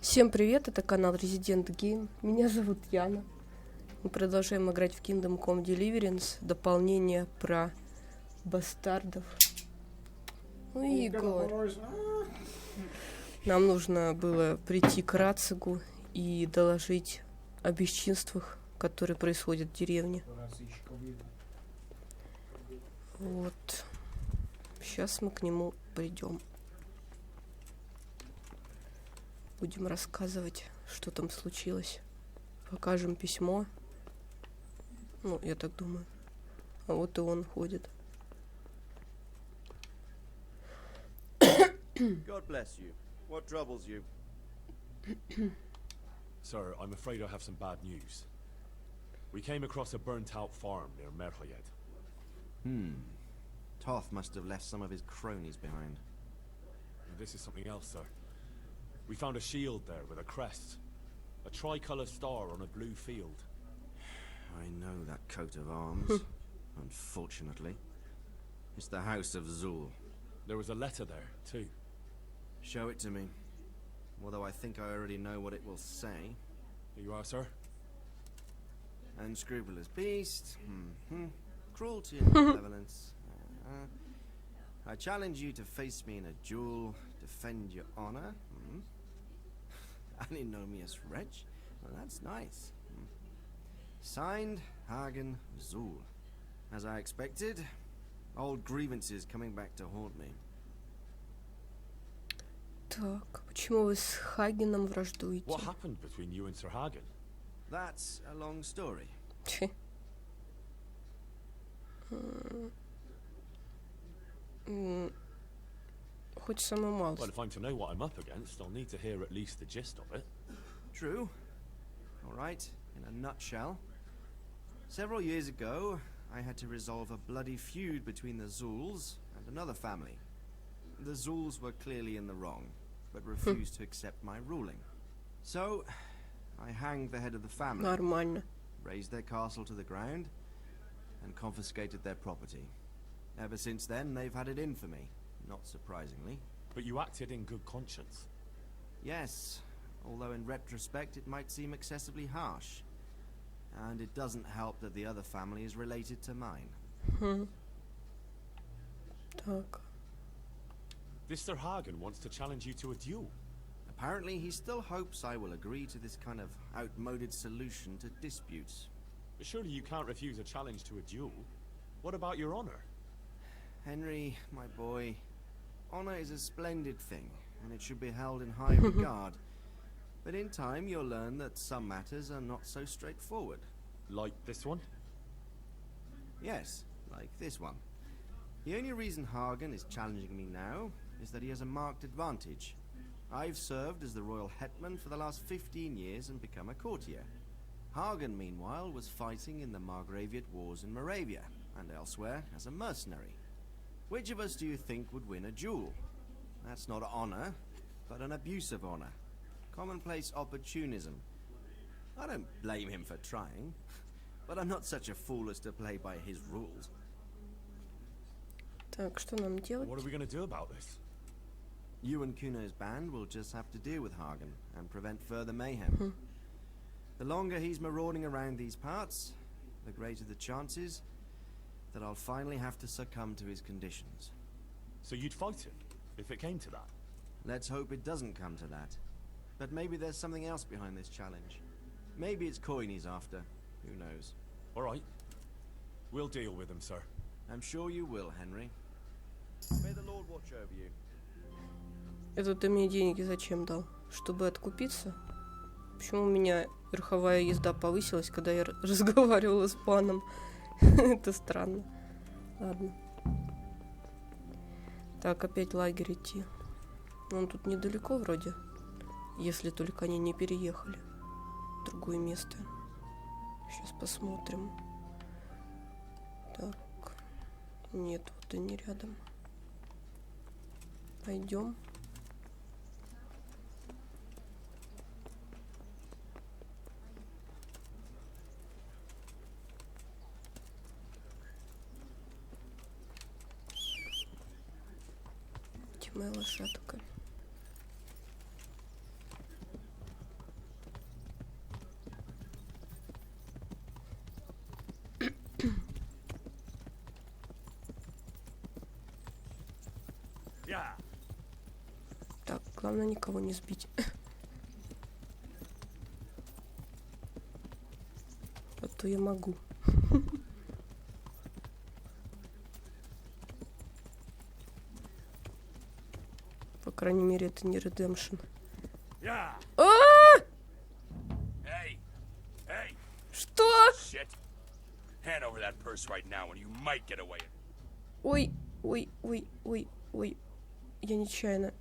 Всем привет, это канал Resident Game. Меня зовут Яна. Мы продолжаем играть в Kingdom Come Deliverance, дополнение про бастардов. Ну и Игорь. Нам нужно было прийти к Рацигу и доложить о бесчинствах, которые происходят в деревне. Вот. Сейчас мы к нему придем. Будем рассказывать, что там случилось. Покажем письмо. Ну, я так думаю. А вот и он ходит. God bless you. What troubles you? Sir, I'm afraid I have some bad news. We came across a burnt-out farm near Merhoyed. Toth must have left some of his cronies behind. And this is something else, sir. We found a shield there with a crest. A tricolour star on a blue field. I know that coat of arms, unfortunately. It's the House of Zul. There was a letter there, too. Show it to me. Although I think I already know what it will say. Here you are, sir. Unscrupulous beast. Cruelty and malevolence. I challenge you to face me in a duel, defend your honor. Antinomious wretch. Well, that's nice. Signed, Hagen Zul. As I expected, old grievances coming back to haunt me. Так, почему вы с Хагеном враждуете? What happened between you and Sir Hagen? That's a long story. Чи. Хоть самое малость. Well, if I'm to know what I'm up against, I'll need to hear at least the gist of it. True. All right, in a nutshell. Several years ago, I had to resolve a bloody feud between the Zuls and another family. The Zuls were clearly in the wrong, but refused to accept my ruling. So, I hanged the head of the family, Нормально. razed their castle to the ground, and confiscated their property. Ever since then, they've had it in for me, not surprisingly. But you acted in good conscience. Yes, although in retrospect it might seem excessively harsh. And it doesn't help that the other family is related to mine. Так. This Sir Hagen wants to challenge you to a duel. Apparently he still hopes I will agree to this kind of outmoded solution to disputes. But surely you can't refuse a challenge to a duel. What about your honor? Henry, my boy, honor is a splendid thing, and it should be held in high regard. But in time you'll learn that some matters are not so straightforward. Like this one? Yes, like this one. The only reason Hagen is challenging me now is that he has a marked advantage. I've served as the royal hetman for the last 15 years and become a courtier. Hagen, meanwhile, was fighting in the Margraviate Wars in Moravia and elsewhere as a mercenary. Which of us do you think would win a duel? That's not honor, but an abuse of honor. Commonplace opportunism. I don't blame him for trying, but I'm not such a fool as to play by his rules. Так, что нам делать? What are we going to do about this? You and Kuno's band will just have to deal with Hagen and prevent further mayhem. The longer he's marauding around these parts, the greater the chances that I'll finally have to succumb to his conditions. So you'd fight him, if it came to that? Let's hope it doesn't come to that. But maybe there's something else behind this challenge. Maybe it's coin he's after. Who knows? All right. We'll deal with him, sir. I'm sure you will, Henry. May the Lord watch over you. Это ты мне деньги зачем дал? Чтобы откупиться? Почему у меня верховая езда повысилась, когда я разговаривала с паном? Это странно. Ладно. Так, опять лагерь идти. Он тут недалеко вроде. Если только они не переехали в другое место. Сейчас посмотрим. Так. Нет, вот и не рядом. Пойдем. Где моя лошадка? Главное никого не сбить. А то я могу. По крайней мере, это не редемпшн. Что? Ой, ой, ой, ой, ой. Я нечаянно.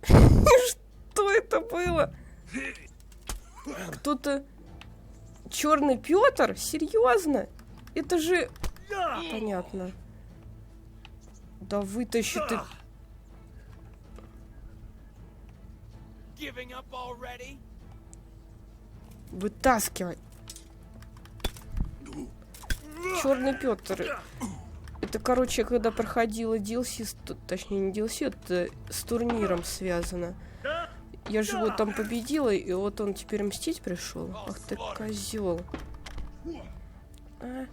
Что это было? Кто-то... Черный Петр? Серьезно? Это же... Понятно. Да вытащи ты... Вытаскивай. Черный Петр. Это, короче, когда проходила DLC, точнее не DLC, это с турниром связано. Я же его там победила, и вот он теперь мстить пришел. Ах ты козел. А?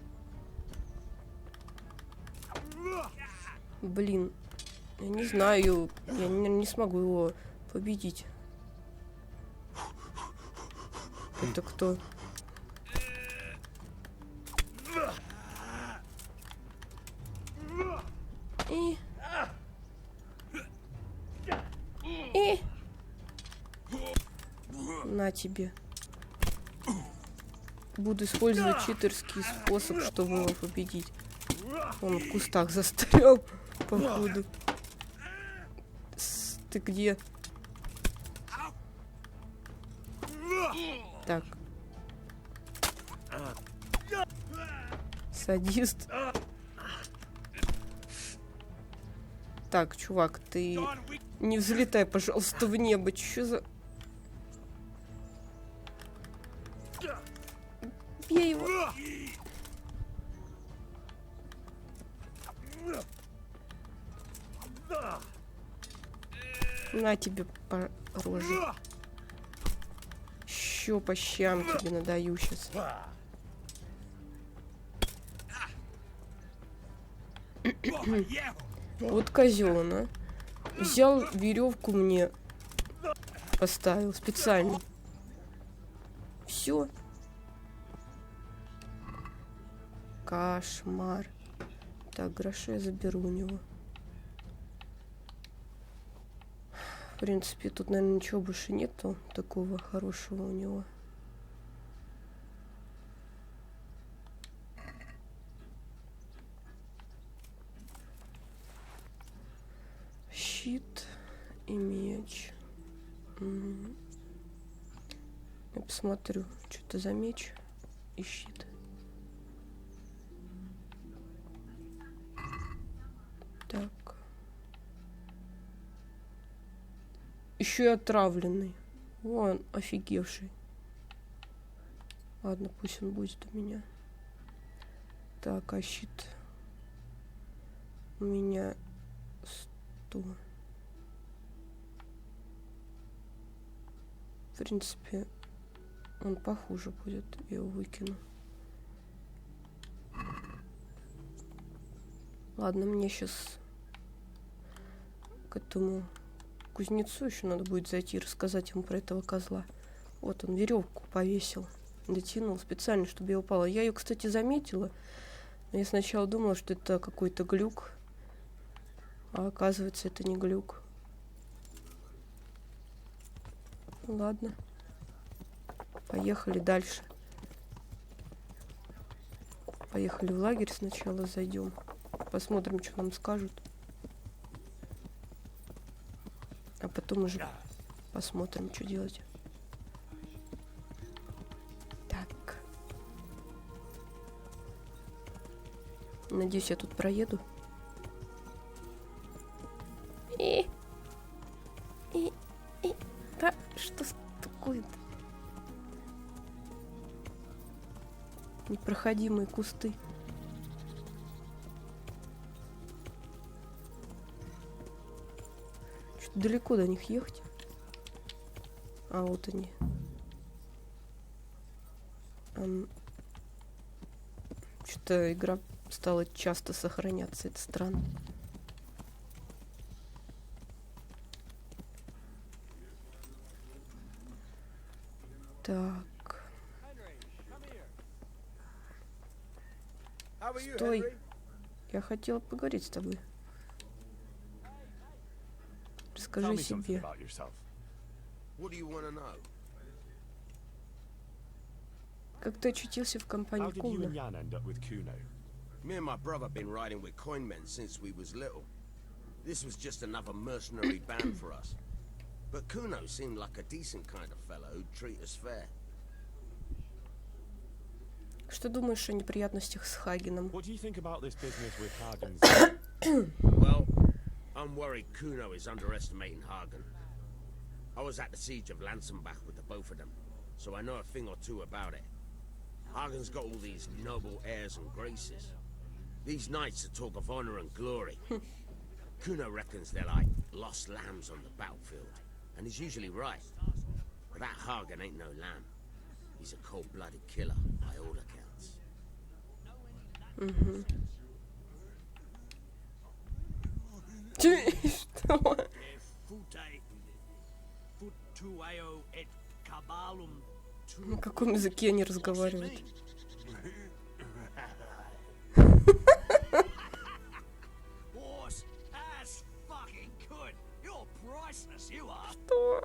Блин. Я не знаю. Я не смогу его победить. Это кто? На тебе. Буду использовать читерский способ, чтобы его победить. Он в кустах застрял, походу. Ты где? Так. Садист. Так, чувак, ты не взлетай, пожалуйста, в небо. Чё за... Бей его. На тебе по роже. Еще по щам тебе надаю сейчас. Вот козел, а. Взял веревку мне, поставил специально. Все. Кошмар. Так, гроши я заберу у него. В принципе, тут, наверное, ничего больше нету такого хорошего у него. Щит и меч. Я посмотрю, что это за меч и щит. Так. Еще и отравленный. Вон, офигевший. Ладно, пусть он будет у меня. Так, а щит у меня 100. В принципе, он похуже будет. Я его выкину. Ладно, мне сейчас к этому кузнецу еще надо будет зайти и рассказать ему про этого козла. Вот он веревку повесил. Дотянул специально, чтобы я упала. Я ее, кстати, заметила. Но я сначала думала, что это какой-то глюк. А оказывается, это не глюк. Ладно. Поехали дальше. Поехали в лагерь сначала зайдем. Посмотрим, что нам скажут. А потом уже посмотрим, что делать. Так. Надеюсь, я тут проеду. Да, что такое-то? Непроходимые кусты. Что-то далеко до них ехать. А вот они. Что-то игра стала часто сохраняться. Это странно. Так. Стой. Я хотела поговорить с тобой. Расскажи о себе. Как ты очутился в компании Куна? Me and my brother been riding with coin men since we was little. This was just another mercenary band for us. But Kuno seemed like a decent kind of fellow who'd treat us fair. Что думаешь о неприятностях с Хагеном? What do you think about this business with Hagen's? Well, I'm worried Kuno is underestimating Hagen. I was at the siege of Lansenbach with the both of them, so I know a thing or two about it. Hagen's got all these noble airs and graces. These knights that talk of honor and glory. Kuno reckons they're like lost lambs on the battlefield, and he's usually right. But that Hagen ain't no lamb. He's a cold-blooded killer, by all accounts. Что? На каком языке они разговаривают? Что?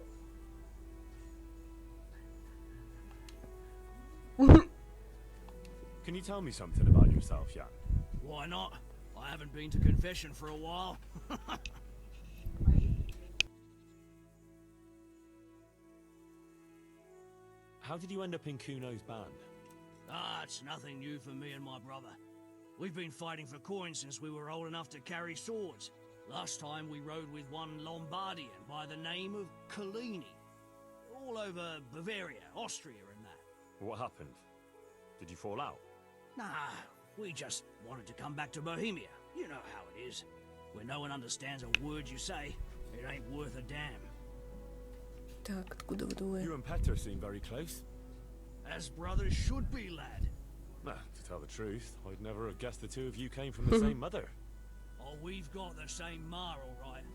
Can you tell me something about yourself, Jan? Why not? I haven't been to confession for a while. How did you end up in Kuno's band? It's nothing new for me and my brother. We've been fighting for coins since we were old enough to carry swords. Last time we rode with one Lombardian by the name of Collini. All over Bavaria, Austria and that. What happened? Did you fall out? Nah, we just wanted to come back to Bohemia. You know how it is. Where no one understands a word you say, it ain't worth a damn. Так, откуда вы двое? You and Petter seem very close. As brothers should be, lad. To tell the truth, I'd never have guessed the two of you came from the same mother. Oh, we've got the same ma, all right.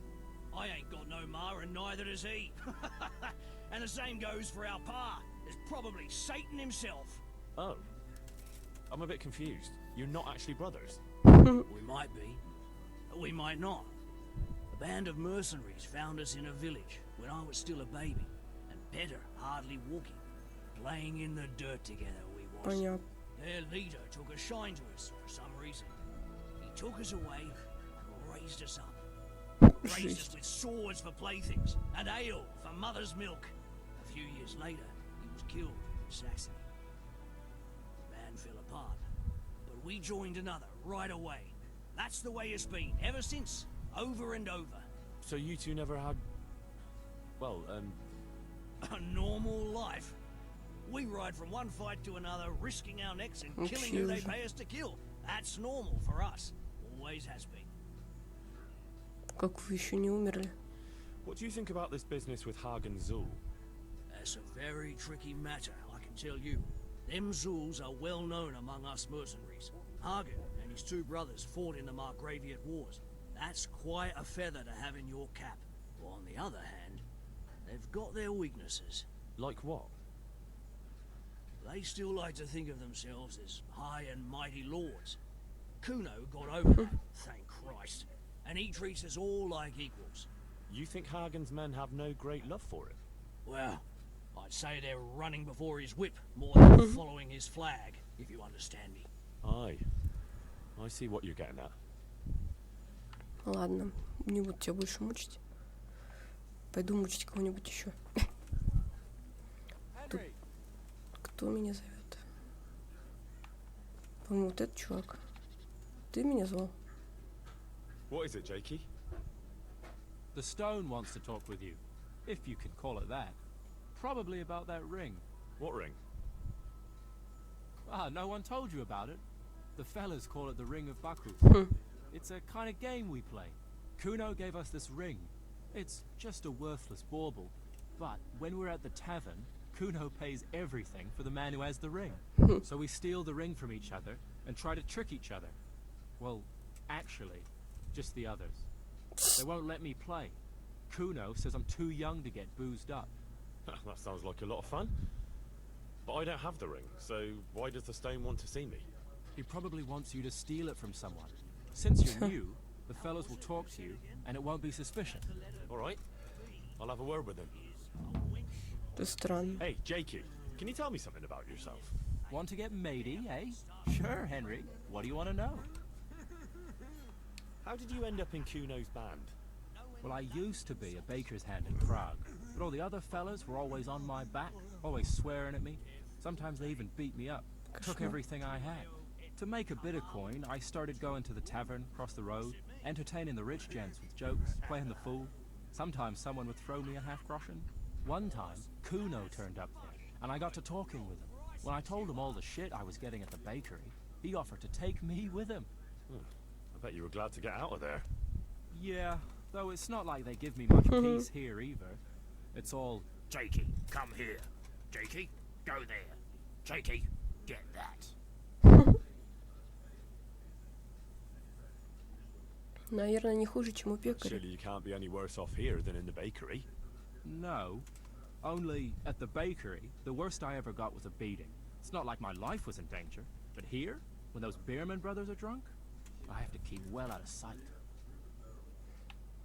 I ain't got no ma, and neither does he. And the same goes for our pa. It's probably Satan himself. Oh. I'm a bit confused. You're not actually brothers. We might be, but we might not. A band of mercenaries found us in a village when I was still a baby, and Petter hardly walking, playing in the dirt together we was. Понятно. Their leader took a shine to us for some reason. He took us away and raised us up. Raised us with swords for playthings and ale for mother's milk. A few years later, he was killed in Saxony. The band fell apart, but we joined another right away. That's the way it's been ever since, over and over. So you two never had... well, A normal life. We ride from one fight to another, risking our necks and killing who they pay us to kill. That's normal for us. Always has been. Как вы еще не умерли? What do you think about this business with Hagen Zul? That's a very tricky matter, I can tell you. Them Zuls are well known among us mercenaries. Hagen and his two brothers fought in the Margraviate Wars. That's quite a feather to have in your cap. But on the other hand, they've got their weaknesses. Like what? They still like to think of themselves as high and mighty lords. Kuno got over that, thank Christ. And he treats us all like equals. You think Hagen's men have no great love for it? Well, I'd say they're running before his whip more than following his flag, if you understand me. Aye. I see what you're getting at. Ладно, не буду тебя больше мучить. Пойду мучить кого-нибудь еще. Кто меня зовет? По-моему, вот этот чувак. Ты меня звал? What is it, Jakey? The stone wants to talk with you, if you can call it that. Probably about that ring. What ring? Ah, no one told you about it. The fellas call it the Ring of Baku. It's a kind of game we play. Kuno gave us this ring. It's just a worthless bauble. But when we're at the tavern, Kuno pays everything for the man who has the ring. So we steal the ring from each other and try to trick each other. Well, actually, just the others. They won't let me play. Kuno says I'm too young to get boozed up. That sounds like a lot of fun. But I don't have the ring, so why does the stone want to see me? He probably wants you to steal it from someone. Since you're new, the fellows will talk to you, and it won't be suspicion. All right, I'll have a word with him. Это странно. Hey, Jakey, can you tell me something about yourself? Want to get matey, eh? Sure, Henry. What do you want to know? How did you end up in Kuno's band? Well, I used to be a baker's hand in Prague, but all the other fellas were always on my back, always swearing at me. Sometimes they even beat me up, took everything I had. To make a bit of coin, I started going to the tavern across the road, entertaining the rich gents with jokes, playing the fool. Sometimes someone would throw me a half-groschen. One time, Kuno turned up there, and I got to talking with him. When I told him all the shit I was getting at the bakery, he offered to take me with him. I bet you were glad to get out of there. Yeah, though it's not like they give me much peace here either. It's all, Jakey, come here. Jakey, go there. Jakey, get that. Наверное, не хуже, чем у пекаря. Surely you can't be any worse off here than in the bakery. no. Only, at the bakery, the worst I ever got was a beating. It's not like my life was in danger. But here, when those Beerman brothers are drunk, I have to keep well out of sight.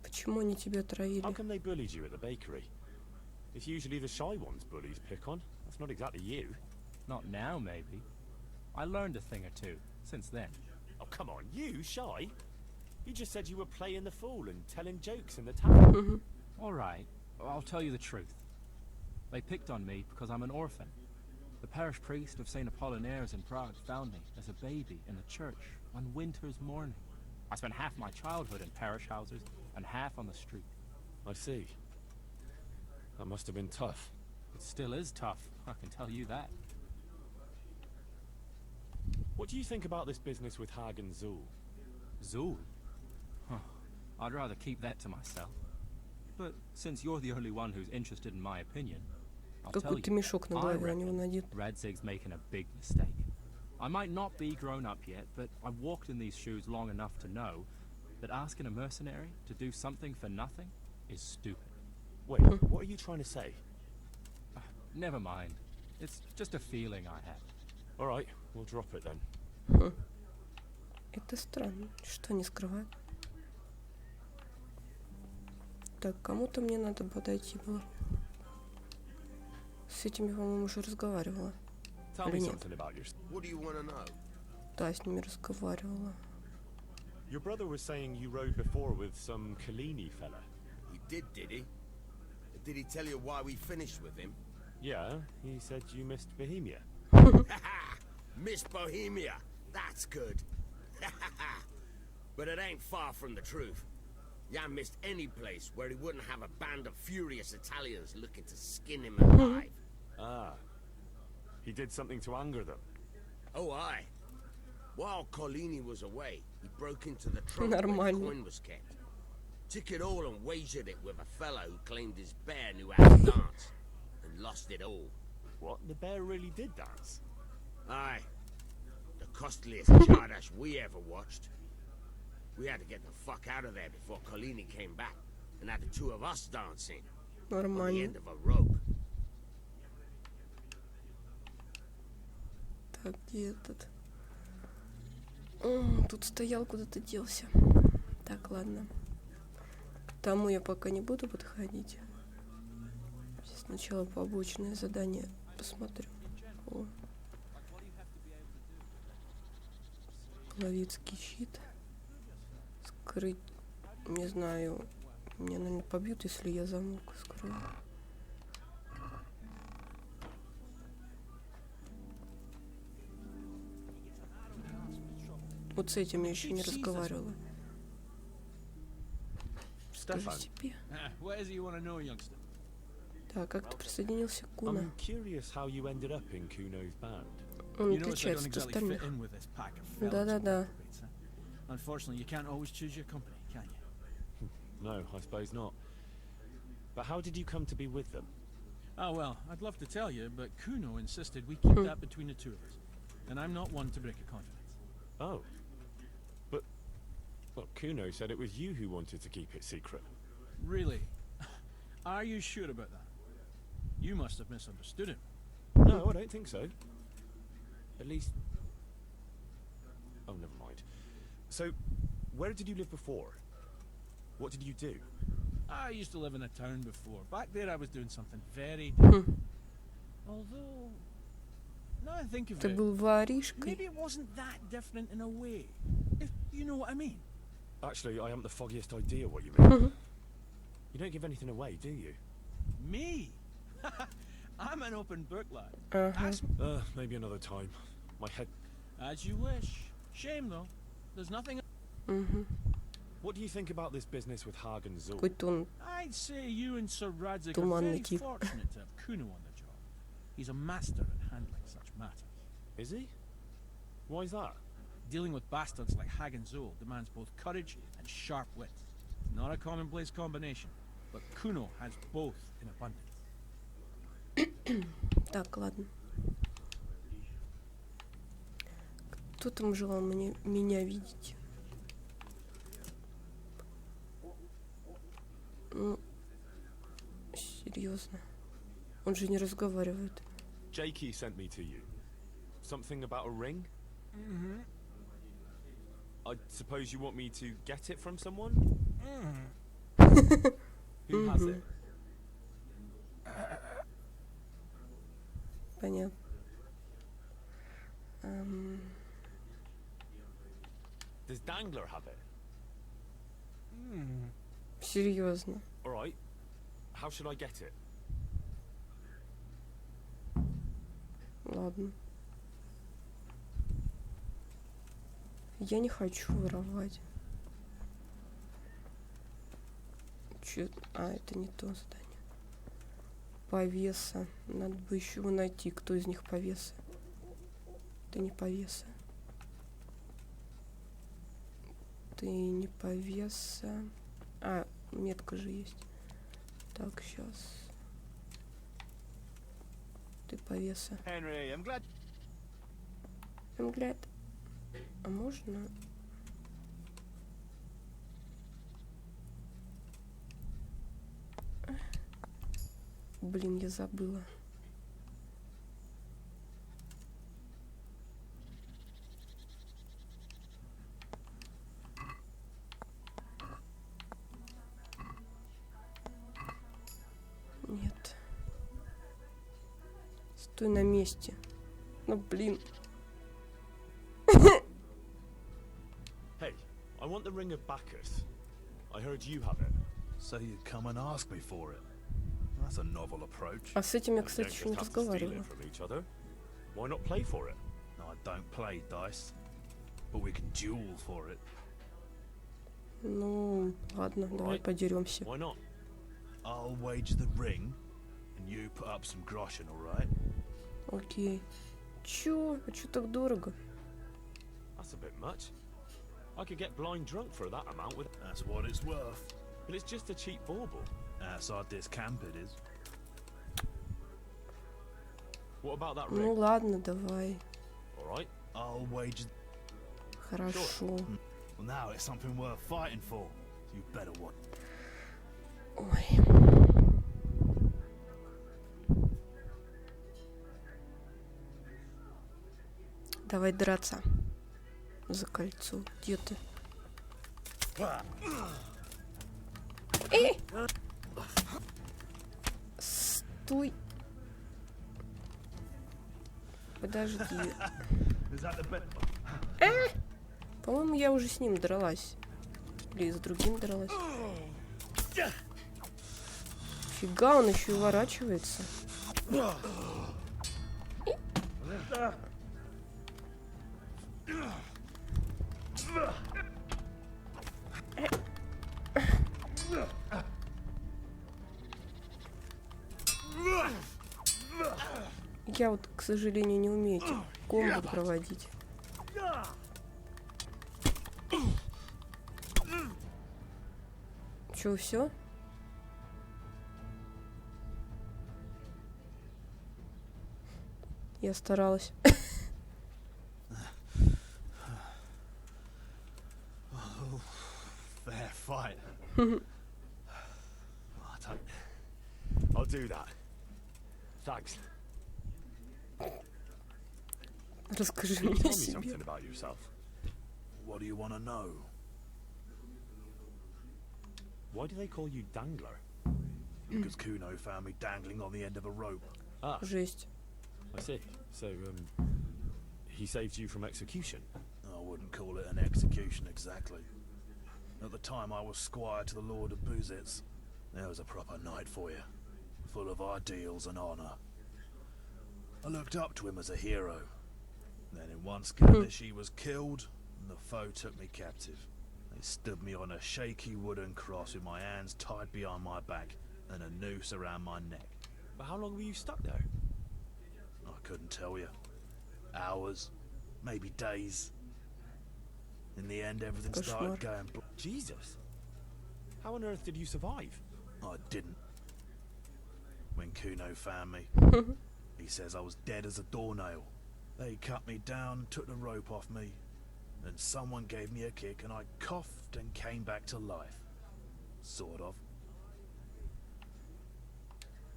Почему они тебя How травили? come they bullied you at the bakery? It's usually the shy ones bullies pick on. That's not exactly you. Not now, maybe. I learned a thing or two since then. Oh, come on, you shy? You just said you were playing the fool and telling jokes in the tavern. All right, I'll tell you the truth. They picked on me because I'm an orphan. The parish priest of St. Apollinaire's in Prague found me as a baby in the church one winter's morning. I spent half my childhood in parish houses and half on the street. I see. That must have been tough. It still is tough, I can tell you that. What do you think about this business with Hagen Zool? Zool? Huh. I'd rather keep that to myself. But since you're the only one who's interested in my opinion, I'll tell Какой-то you, мешок на голове у него надет. Radzig's making a big mistake. I might not be grown up yet, but I've walked in these shoes long enough to know that asking a mercenary to do something for nothing is stupid. Wait, what are you trying to say? Never mind. It's just a feeling I have. All right, we'll drop it then. Это странно. Что они скрывают? Так, кому-то мне надо подойти было. С этим я, по-моему, уже разговаривала. Tell me Или нет? something about yourself. What do you want to know? Да, с ними разговаривала. Your brother was saying you rode before with some Kalini fella. He did he? Did he tell you why we finished with him? Yeah, he said you missed Bohemia. Miss Bohemia. That's good. But it ain't far from the truth. Jan missed any place where he wouldn't have a band of furious Italians looking to skin him alive. Ah. He did something to anger them. Oh, aye. While Collini was away, he broke into the trunk where the Нормально. coin was kept. Took it all and wagered it with a fellow who claimed his bear knew how to dance, and lost it all. What? The bear really did dance? Aye. The costliest Jardash we ever watched. We had to get the fuck out of there before Collini came back, and had the two of us dancing on the Нормально. end of a rope. Так, где этот? Тут стоял, куда-то делся. Так, ладно. К тому я пока не буду подходить. Сначала побочное задание посмотрю. О. Ловецкий щит. Скрыть. Не знаю. Меня, наверное, побьют, если я замок скрою. Вот с этим я еще не разговаривала. Скажи Stefan. себе. What is it you want to know, youngster? Так, как ты присоединился к Куна? I'm curious how you ended up in Kuno's band. Он You notice I don't отличается от exactly fit остальных. in with this pack of fellas. Да-да-да. Unfortunately, you can't always choose your company, can you? No, I suppose not. But how did you come to be with them? Oh, well, I'd love to tell you, but Kuno insisted we keep that between the two of us. And I'm not one to break a confidence. Oh. But, well, Kuno said it was you who wanted to keep it secret. Really? Are you sure about that? You must have misunderstood him. No, I don't think so. At least... Oh, never mind. So, where did you live before? What did you do? I used to live in a town before. Back there I was doing something very different. Although, now I think of Ты it, был воришкой. maybe it wasn't that different in a way. If you know what I mean. Actually, I haven't the foggiest idea what you mean. You don't give anything away, do you? Me? I'm an open book, lad. Ага. Maybe another time. My head... As you wish. Shame, though. There's nothing... Угу. What do you think about this business with Hagen Zul? Какой-то он I'd say you and Sir Radzik are Туманный very тип. fortunate to have Kuno on the job. He's a master at handling such matters. Is he? Why is that? Dealing with bastards like Hagen Zul demands both courage and sharp wit. Not a commonplace combination, but Kuno has both in abundance. Так, ладно. Кто там желал меня видеть? Ну, серьезно. Он же не разговаривает. Jakey sent me to you. Something about a ring? Mm-hmm. I suppose you want me to get it from someone? Mm-hmm. Who has it? Понятно. Does Dangler have it? Серьезно. Alright. How should I get it? Ладно. Я не хочу воровать. Чё? А, это не то задание. Повеса. Надо бы еще найти, кто из них повеса. Ты не повеса. Ты не повеса. А, метка же есть. Так, сейчас. Ты повеса. Henry, I'm glad. I'm glad. А можно? Блин, я забыла. Нет. Стой на месте. Ну, блин. Hey, I want the ring of Bacchus. I heard you have it. So you'd come and ask me for it. That's a novel approach. А с этим я, You кстати, don't еще не just have to steal разговаривала. it from each other. Why not play for it? No, I don't play dice, but we can duel for it. Ну, ладно, давай Right. подеремся. Why not? I'll wager the ring, and you put up some groschen, all right? Окей. Чё? А чё так дорого? That's a bit much. I could get blind drunk for that amount with... That's what it's worth. But it's just a cheap bauble. Outside this camp, it is. What about that Ну ring? ладно, давай. Alright. I'll wager. Хорошо. Well, now it's something worth fighting for. You better watch. Ой. Давай драться. За кольцо. Где ты? Стой. Подожди. По-моему, я уже с ним дралась. Или с другим дралась. Фига, он еще и уворачивается. Я вот, к сожалению, не умею эти комбо проводить. Чё, все? Я старалась. Fair fight. I'll do that. Thanks. Расскажи Can you мне tell о me себе. something about yourself? What do you want to know? Why do they call you Dangler? Because Kuno found me dangling on the end of a rope. Ah, Жесть. I see. So, he saved you from execution? I wouldn't call it an execution exactly. At the time I was squire to the Lord of Buzitz. There was a proper knight for you, full of ideals and honour. I looked up to him as a hero. Then in one skirmish he was killed, and the foe took me captive. They stood me on a shaky wooden cross with my hands tied behind my back and a noose around my neck. But how long were you stuck there? I couldn't tell you. Hours, maybe days. In the end, everything started going. Jesus. How on earth did you survive? I didn't. When Kuno found me, he says I was dead as a doornail. They cut me down, took the rope off me, and someone gave me a kick and I coughed and came back to life. Sort of.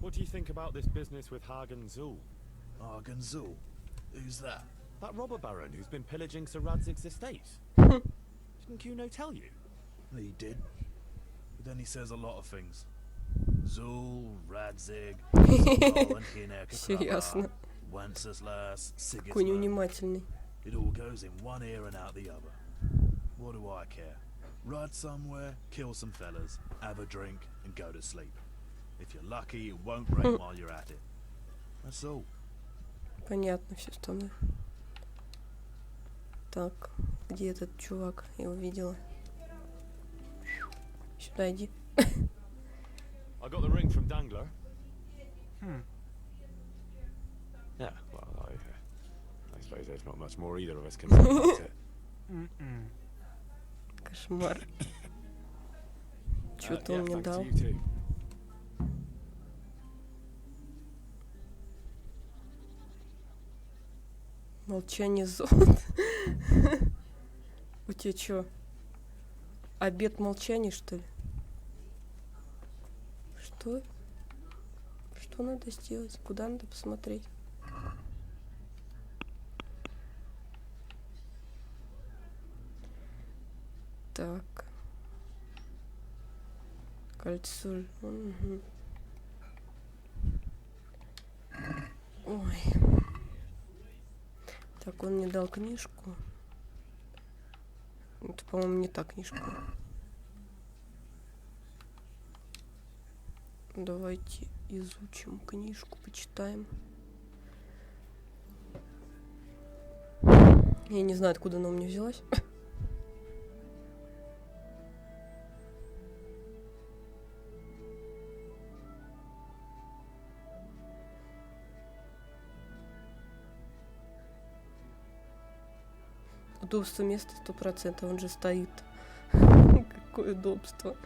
What do you think about this business with Hagen Zul? Hagen Zul? Who's that? That robber baron who's been pillaging Sir Radzig's estate. Didn't Kuno tell you? He did. But then he says a lot of things. Zul, Radzig, Все ясно. Wenceslas, Какой Sigismund. невнимательный. It all goes in one ear and out the other. What do I care? Ride somewhere, kill some fellas, have a drink, and go to sleep. If you're lucky, it won't rain while you're at it. That's all. Понятно все остальное. Так, где этот чувак? Я его видела. Сюда иди. I got the ring from Dangler. Yeah, well, I suppose there's not much more either of us can say about it. Кошмар. Что-то он мне thanks дал. to you too. Молчание золота. У тебя что? Обет молчания, что ли? Что? Что надо сделать? Куда надо посмотреть? Так. Кольцо. Угу. Ой. Так, он мне дал книжку. Это, по-моему, не та книжка. Давайте изучим книжку, почитаем. Я не знаю, откуда она у меня взялась. Удобство места 100%, он же стоит. Какое удобство.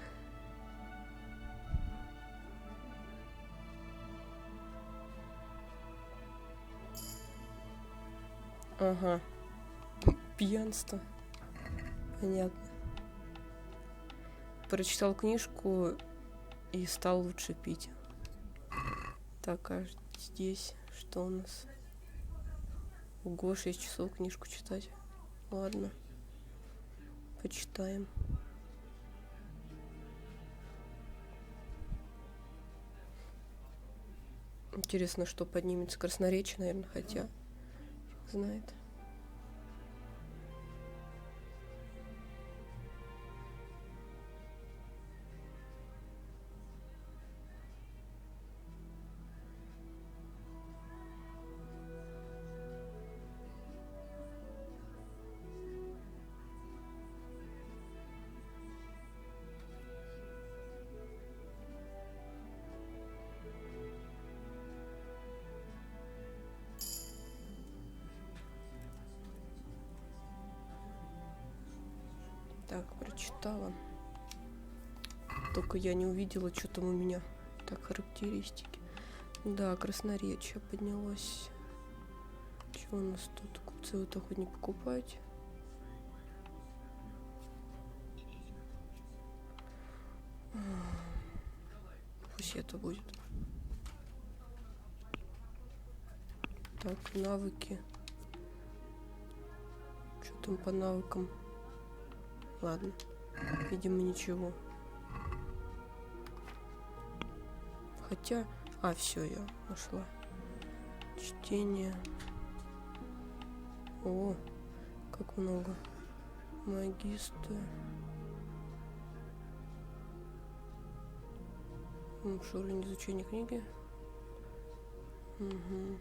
Ага. Пьянство. Понятно. Прочитал книжку и стал лучше пить. Так, а здесь что у нас? Ого, 6 часов книжку читать. Ладно. Почитаем. Интересно, что поднимется красноречие, наверное, хотя знает. Так, прочитала. Только я не увидела, что там у меня. Так, характеристики. Да, красноречие поднялось. Что у нас тут? Купцы вот так вот не покупать. Пусть это будет. Так, навыки. Что там по навыкам? Ладно. Видимо, ничего. Хотя... А, все, я нашла. Чтение. О, как много. Магистр. Уровень изучения книги. Угу.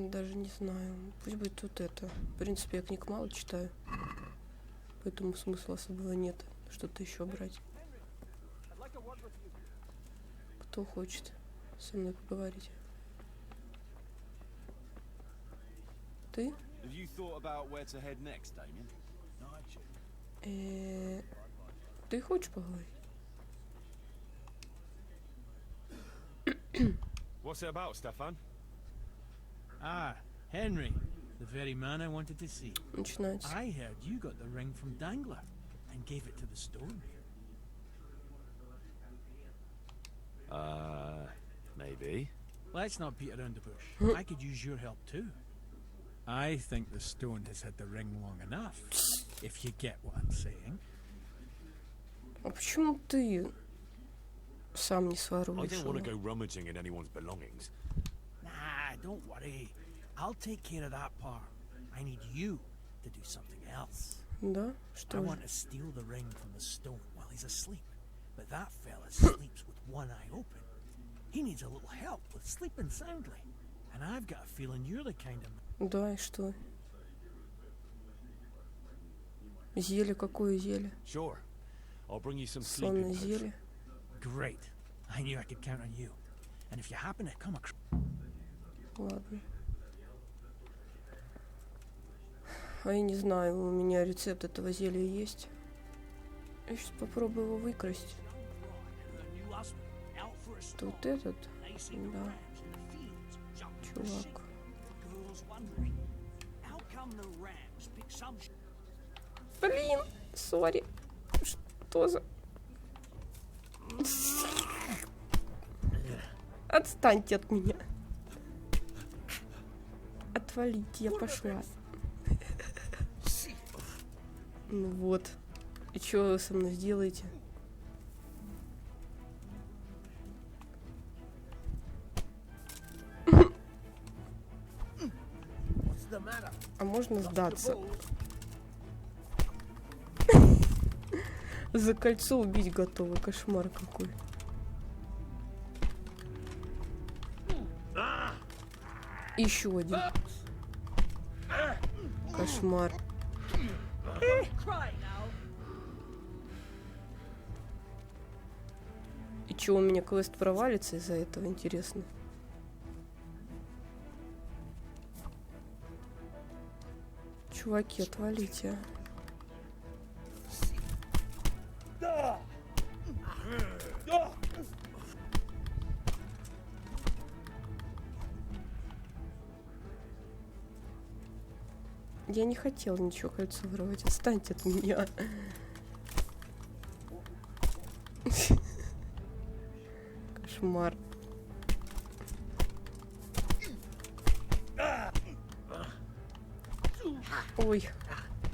Даже не знаю. Пусть будет вот это. В принципе, я книг мало читаю. Поэтому смысла особого нет. Что-то еще брать. Кто хочет со мной поговорить? Ты? Ты хочешь поговорить? What's it about, Stefan? Ah, Henry, the very man I wanted to see. Начинается. I heard you got the ring from Dangler and gave it to the stone. Maybe. Let's not beat around the bush. I could use your help too. I think the stone has had the ring long enough, if you get what I'm saying. А почему ты сам не I своруешь? don't want to go rummaging in anyone's belongings. Nah, don't worry. I'll take care of that part. I need you to do something else. Да? I Что же? want to steal the ring from the stone while he's asleep. But that fella sleeps with one eye open. He needs a little help with sleeping soundly. And I've got a feeling you're the kind of... Да, и что? Зелье, какое зелье? Sure. I'll bring you some Сонное sleeping potion. зелье. Great. I knew I could count on you. And if you happen to come across... Ладно. А я не знаю, у меня рецепт этого зелья есть. Я сейчас попробую его выкрасть. Это вот этот? Да. Чувак. Блин, сори. Что за... Отстаньте от меня. Отвалите, я пошла. Ну вот. И что вы со мной сделаете? А можно сдаться? За кольцо убить готовы. Кошмар какой. Еще один. Кошмар. И чё, у меня квест провалится из-за этого, интересно? Чуваки, отвалите, а. Я не хотела ничего кольцо вырвать. Отстаньте от меня. Кошмар. Ой.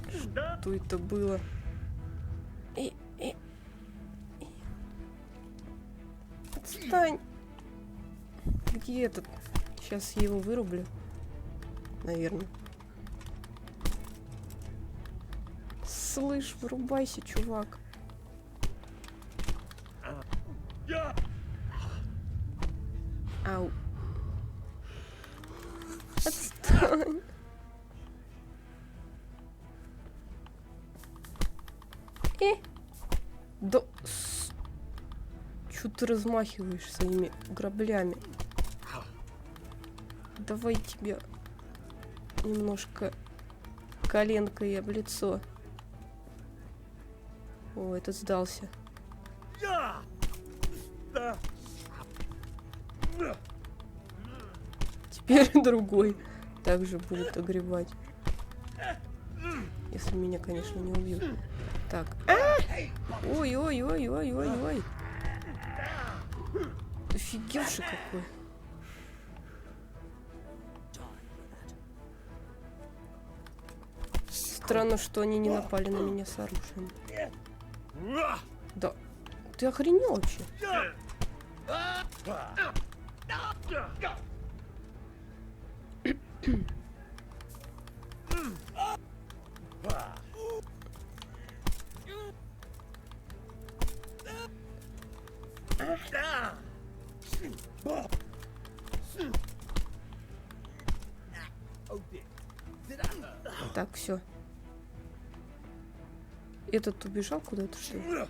Что это было? Отстань. Где этот? Сейчас я его вырублю. Наверное. Слышь, вырубайся, чувак. Ау. Отстань. Да... Чё ты размахиваешь своими граблями? Давай тебе немножко коленкой об лицо. О, этот сдался. Теперь другой также будет огребать. Если меня, конечно, не убьют. Так. Ой-ой-ой-ой-ой-ой. Офигевший какой. Странно, что они не напали на меня с оружием. Да. Ты охренел вообще? Так, все. Этот убежал куда-то, что ли?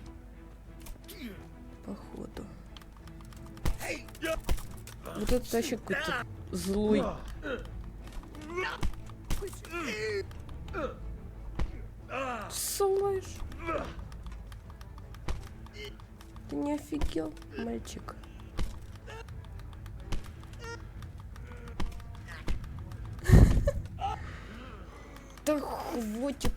Походу. Вот этот вообще какой-то злой. Слышь? Ты не офигел, мальчик? Да хватит.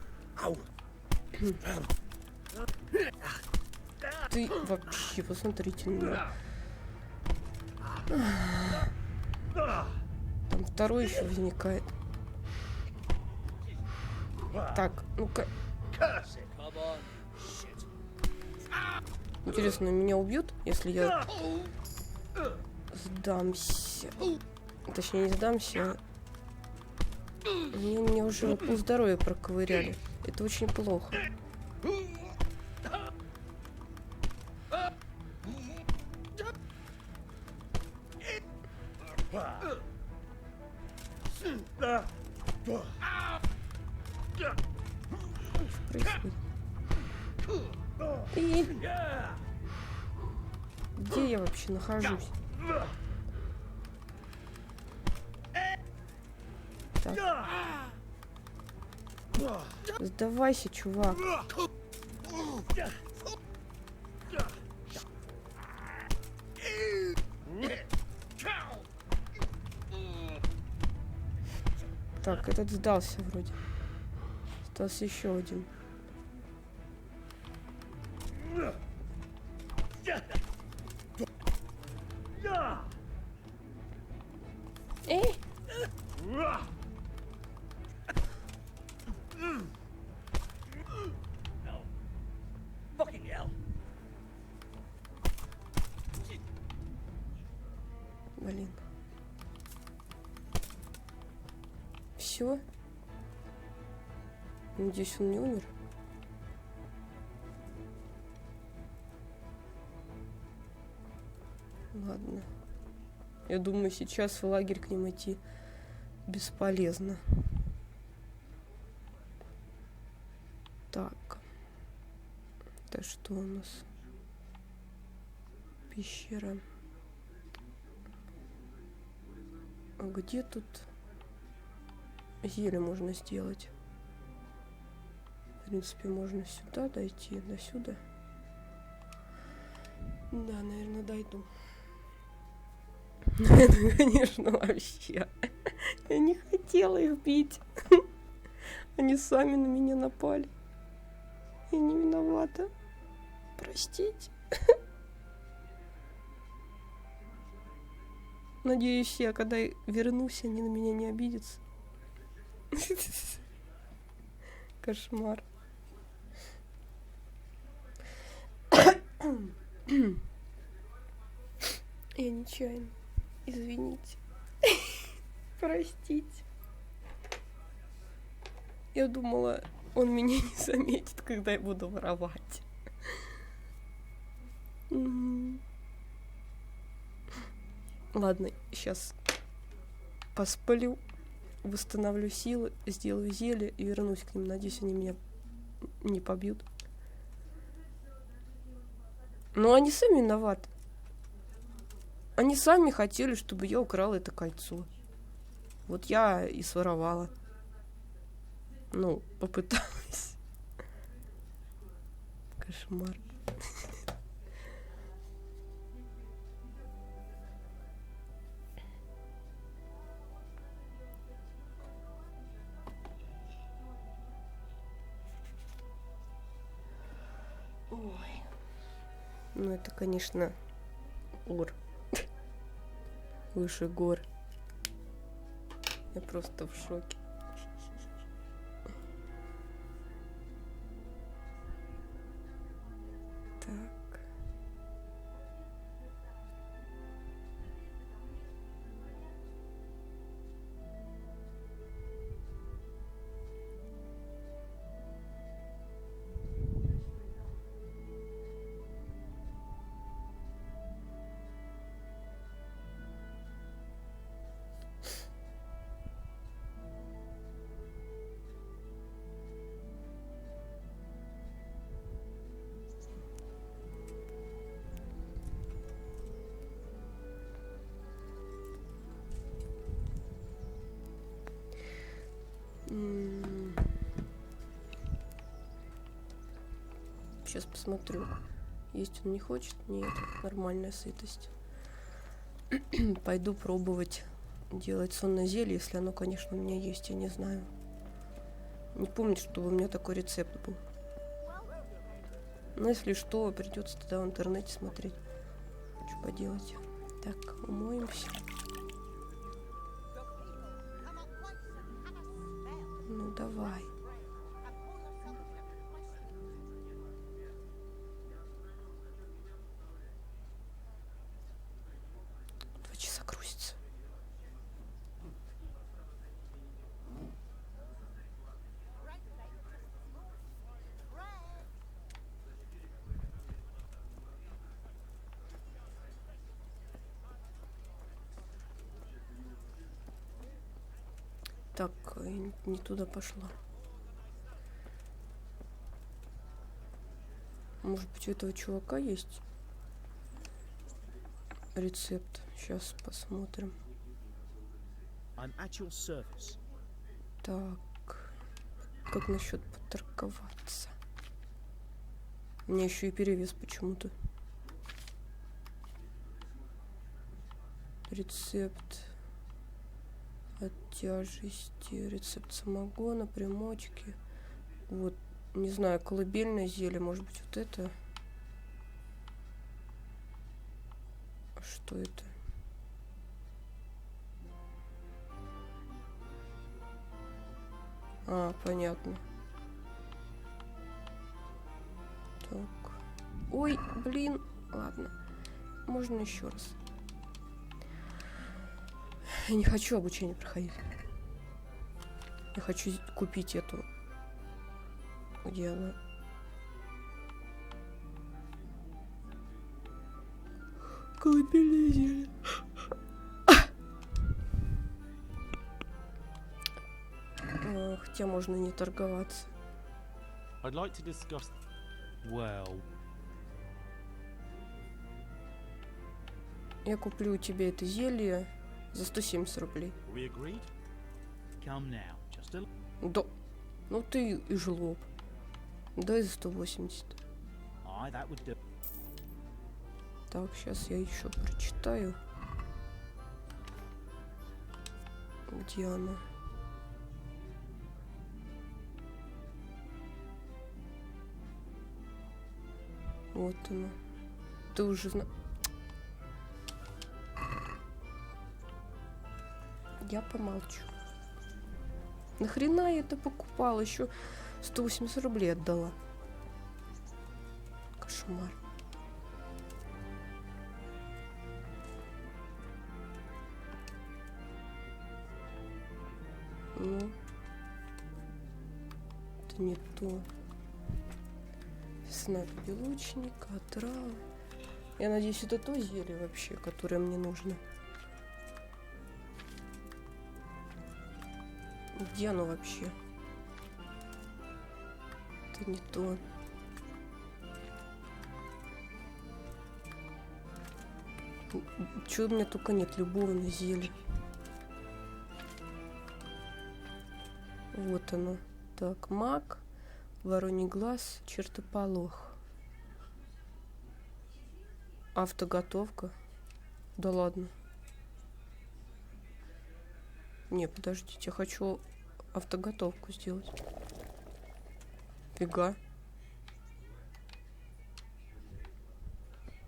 Ты вообще, посмотрите на меня. Там второй еще возникает. Так, ну-ка. Интересно, меня убьют, если я сдамся? Точнее, не сдамся. Мне уже полздоровья проковыряли. Это очень плохо. Происходит? И... Где я вообще нахожусь? Так. Сдавайся, чувак. Так, этот сдался вроде. Остался еще один. Эй! Блин. Все? Надеюсь, он не умер. Ладно. Я думаю, сейчас в лагерь к ним идти бесполезно. Так. Это что у нас? Пещера. А где тут зелье можно сделать? В принципе, можно сюда дойти, до сюда. Да, наверное, дойду. Это, конечно, вообще. Я не хотела их бить. Они сами на меня напали. Я не виновата. Простите. Надеюсь, я когда вернусь, они на меня не обидятся. Кошмар. Я нечаянно. Извините. Простите. Я думала, он меня не заметит, когда я буду воровать. Ладно, сейчас посплю, восстановлю силы, сделаю зелье и вернусь к ним. Надеюсь, они меня не побьют. Но они сами виноваты. Они сами хотели, чтобы я украла это кольцо. Вот я и своровала. Ну, попыталась. Кошмар. Ой. Ну, это, конечно, Ор. Выше гор. Я просто в шоке. Так. Сейчас посмотрю. Есть он, не хочет? Нет, нормальная сытость. Пойду пробовать делать сонное зелье, если оно, конечно, у меня есть, я не знаю. Не помню, чтобы у меня такой рецепт был. Но если что, придется тогда в интернете смотреть. Что поделать. Так, умоемся. Ну давай. Так, не туда пошла. Может быть, у этого чувака есть рецепт? Сейчас посмотрим. Так, как насчет поторговаться? У меня еще и перевес почему-то. Рецепт от тяжести, рецепт самогона, примочки. Вот, не знаю, колыбельное зелье, может быть, вот это. Что это? А, понятно. Так. Ой, блин. Ладно. Можно еще раз. Я не хочу обучение проходить. Я хочу купить эту. Где она? Колыбельное зелье. Хотя можно не торговаться. I'd like to discuss... Well... Я куплю тебе это зелье за 170 рублей. We agreed? Come now, just a... Да. Ну ты и жлоб. Дай за 180. Aye, that would do. Так, сейчас я еще прочитаю. Где она? Вот она. Ты уже знаешь. Я помолчу. Нахрена я это покупала? Еще 180 рублей отдала. Кошмар. Ну, это не то. Снадобье лучника, отрава. Я надеюсь, это то зелье вообще, которое мне нужно. Где оно вообще? Это не то. Чего у меня только нет? Любовное зелье. Вот оно. Так, маг, вороний глаз, чертополох. Автоготовка. Да ладно. Не, подождите, я хочу автоготовку сделать. Фига.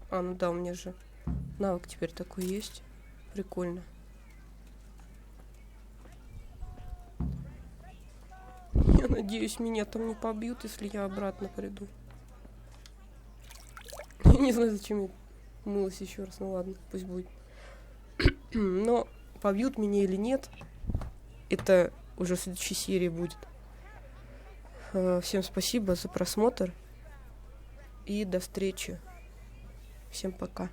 А, ну да, у меня же Навык теперь такой есть. Прикольно. Я надеюсь, меня там не побьют, если я обратно приду. Я не знаю, зачем я мылась еще раз. Ну ладно, пусть будет. Но побьют меня или нет, это уже в следующей серии будет. Всем спасибо за просмотр. И до встречи. Всем пока.